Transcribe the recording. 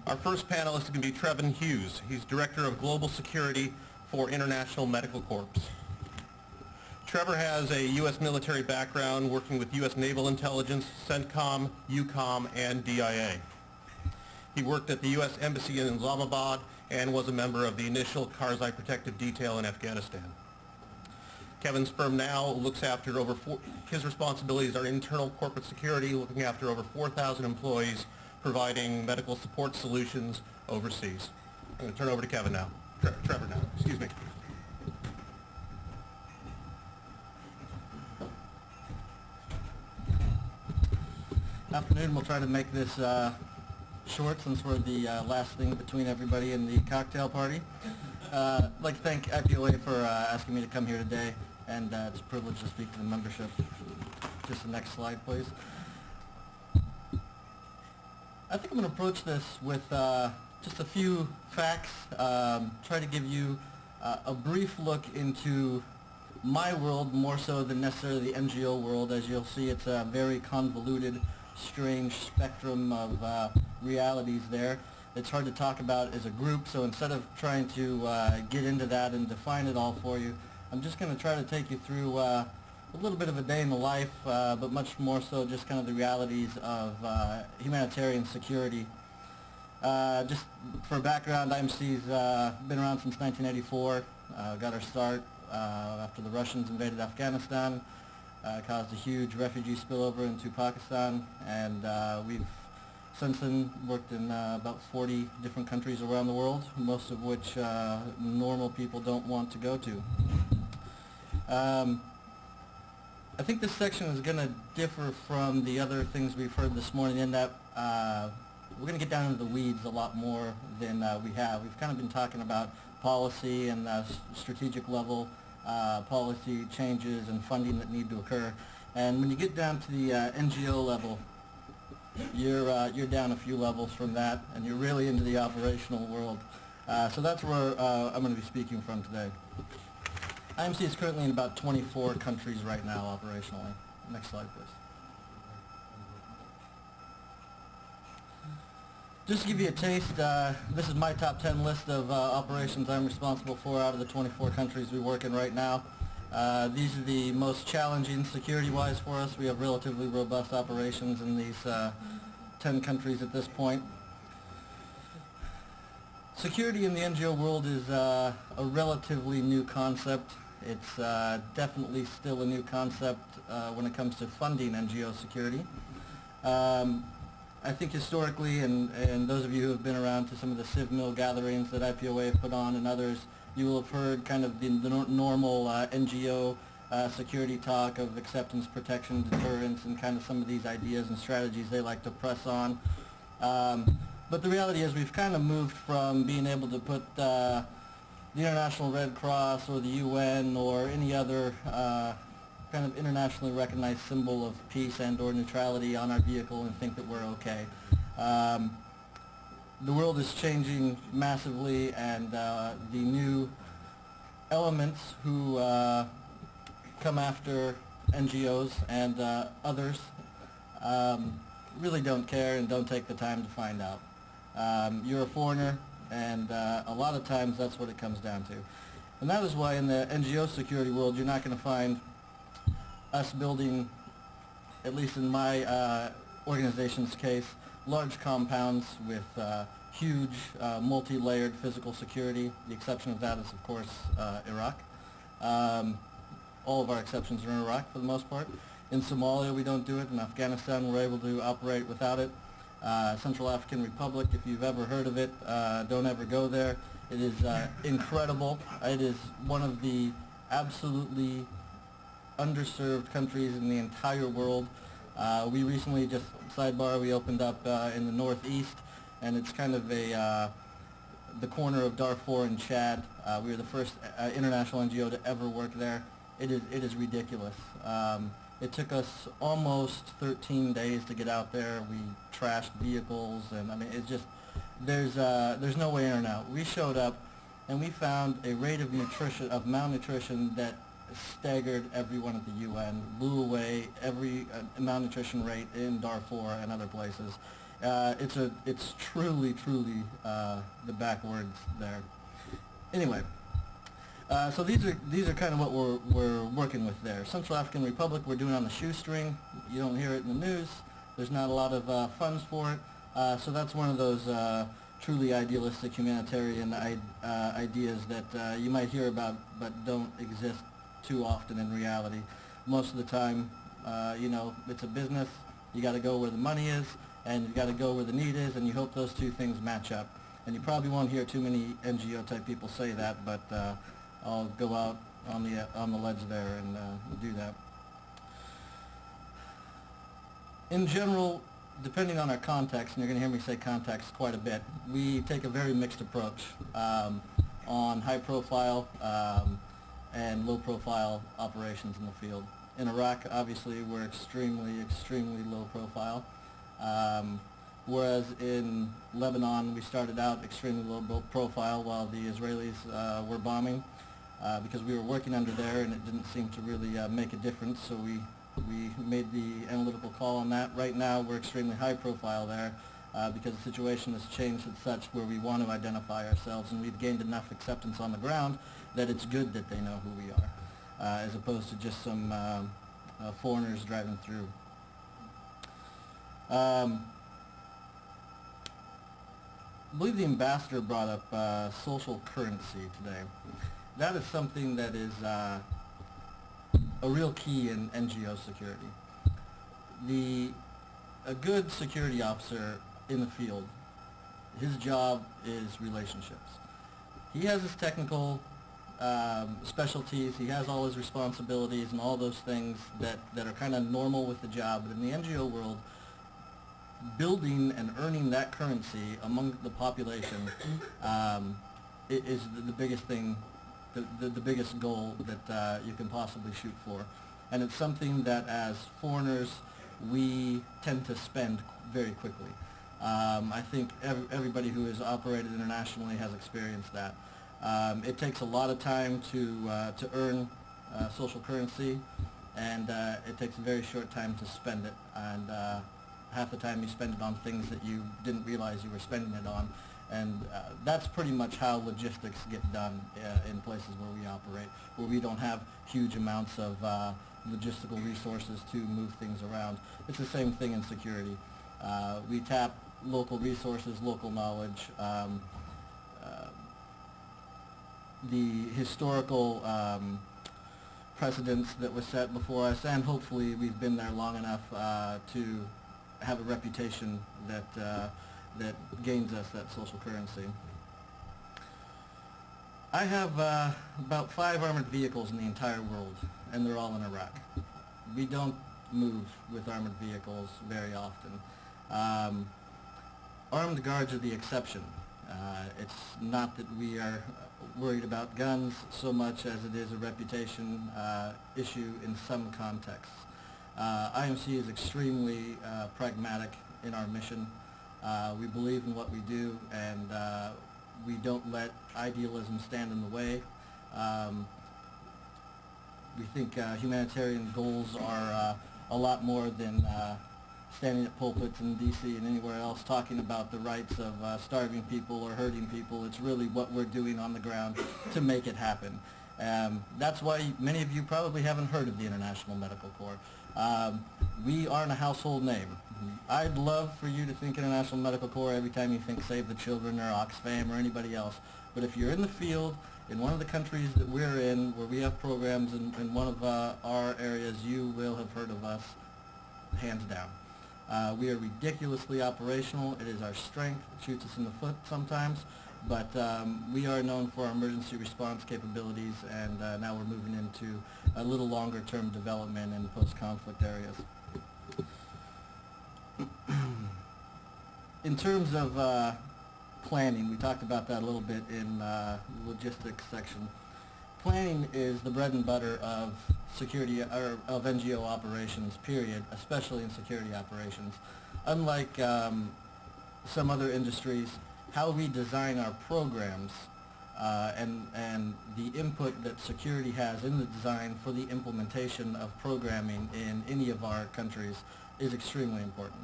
Our first panelist is going to be Trevor Hughes. He's Director of Global Security for International Medical Corps. Trevor has a U.S. military background working with U.S. Naval Intelligence, CENTCOM, EUCOM, and DIA. He worked at the U.S. Embassy in Islamabad and was a member of the initial Karzai Protective Detail in Afghanistan. Kevin's firm now looks after his responsibilities are internal corporate security, looking after over 4,000 employees, providing medical support solutions overseas. I'm going to turn over to Kevin now. Trevor now, excuse me. Afternoon. We'll try to make this short since we're the last thing between everybody in the cocktail party. I'd like to thank IPOA for asking me to come here today, and it's a privilege to speak to the membership. Just the next slide, please. I think I'm going to approach this with just a few facts, try to give you a brief look into my world more so than necessarily the NGO world. As you'll see, it's a very convoluted, strange spectrum of realities there. It's hard to talk about as a group, so instead of trying to get into that and define it all for you, I'm just going to try to take you through a little bit of a day in the life, but much more so just kind of the realities of humanitarian security. Just for background, IMC's been around since 1984, got our start after the Russians invaded Afghanistan, caused a huge refugee spillover into Pakistan, and we've since then worked in about 40 different countries around the world, most of which normal people don't want to go to. I think this section is going to differ from the other things we've heard this morning in that we're going to get down into the weeds a lot more than we have. We've kind of been talking about policy and strategic level policy changes and funding that need to occur. And when you get down to the NGO level, you're down a few levels from that, and you're really into the operational world. So that's where I'm going to be speaking from today. IMC is currently in about 24 countries right now operationally. Next slide, please. Just to give you a taste, this is my top 10 list of operations I'm responsible for out of the 24 countries we work in right now. These are the most challenging security-wise for us. We have relatively robust operations in these 10 countries at this point. Security in the NGO world is a relatively new concept. It's definitely still a new concept when it comes to funding NGO security. I think historically, and those of you who have been around to some of the CivMil gatherings that IPOA have put on and others, you will have heard kind of the normal NGO security talk of acceptance, protection, deterrence, and kind of some of these ideas and strategies they like to press on. But the reality is we've kind of moved from being able to put the International Red Cross or the UN or any other kind of internationally recognized symbol of peace and or neutrality on our vehicle and think that we're okay. The world is changing massively, and the new elements who come after NGOs and others really don't care and don't take the time to find out. You're a foreigner, and a lot of times that's what it comes down to. And that is why in the NGO security world you're not going to find us building, at least in my organization's case, large compounds with huge multi-layered physical security. The exception of that is, of course, Iraq. All of our exceptions are in Iraq for the most part. In Somalia we don't do it. In Afghanistan we're able to operate without it. Central African Republic, if you've ever heard of it, don't ever go there. It is incredible. It is one of the absolutely underserved countries in the entire world. We recently, just sidebar, we opened up in the northeast, and it's kind of the corner of Darfur and Chad. We were the first international NGO to ever work there. It is ridiculous. It took us almost 13 days to get out there. We trashed vehicles, and I mean, it's just, there's no way in or out. We showed up, and we found a rate of malnutrition that staggered everyone at the UN, blew away every malnutrition rate in Darfur and other places. It's truly the backwards there. Anyway, so these are kind of what we're working with there. Central African Republic, we're doing on the shoestring. You don't hear it in the news. There's not a lot of funds for it. So that's one of those truly idealistic humanitarian ideas that you might hear about but don't exist too often in reality. Most of the time, you know, it's a business. You got to go where the money is, and you got to go where the need is, and you hope those two things match up. And you probably won't hear too many NGO type people say that, but I'll go out on the ledge there and do that. In general, depending on our context, and you're going to hear me say context quite a bit, we take a very mixed approach on high-profile and low-profile operations in the field. In Iraq, obviously, we're extremely low-profile, whereas in Lebanon, we started out extremely low-profile while the Israelis were bombing, because we were working under there and it didn't seem to really make a difference, so we made the analytical call on that. Right now, we're extremely high-profile there because the situation has changed as such where we want to identify ourselves, and we've gained enough acceptance on the ground that it's good that they know who we are, as opposed to just some foreigners driving through. I believe the ambassador brought up social currency today. That is something that is a real key in NGO security. A good security officer in the field, his job is relationships. He has his technical specialties, he has all his responsibilities and all those things that are kind of normal with the job, but in the NGO world, building and earning that currency among the population is the biggest thing, the biggest goal that you can possibly shoot for. And it's something that as foreigners we tend to spend very quickly. I think everybody who has operated internationally has experienced that. It takes a lot of time to earn social currency, and it takes a very short time to spend it, and half the time you spend it on things that you didn't realize you were spending it on. And that's pretty much how logistics get done in places where we operate, where we don't have huge amounts of logistical resources to move things around. It's the same thing in security. We tap local resources, local knowledge, the historical precedents that were set before us, and hopefully we've been there long enough to have a reputation that that gains us that social currency. I have about 5 armored vehicles in the entire world, and they're all in Iraq. We don't move with armored vehicles very often. Armed guards are the exception. It's not that we are worried about guns so much as it is a reputation issue in some contexts. IMC is extremely pragmatic in our mission. We believe in what we do, and we don't let idealism stand in the way. We think humanitarian goals are a lot more than standing at pulpits in D.C. and anywhere else talking about the rights of starving people or hurting people. It's really what we're doing on the ground to make it happen. That's why many of you probably haven't heard of the International Medical Corps. We aren't a household name. I'd love for you to think International Medical Corps every time you think Save the Children or Oxfam or anybody else. But if you're in the field, in one of the countries that we're in, where we have programs in one of our areas, you will have heard of us, hands down. We are ridiculously operational. It is our strength. It shoots us in the foot sometimes. But we are known for our emergency response capabilities, and now we're moving into a little longer term development in post-conflict areas. In terms of planning, we talked about that a little bit in the logistics section. Planning is the bread and butter of security, or of NGO operations, period, especially in security operations. Unlike some other industries, how we design our programs and the input that security has in the design for the implementation of programming in any of our countries is extremely important.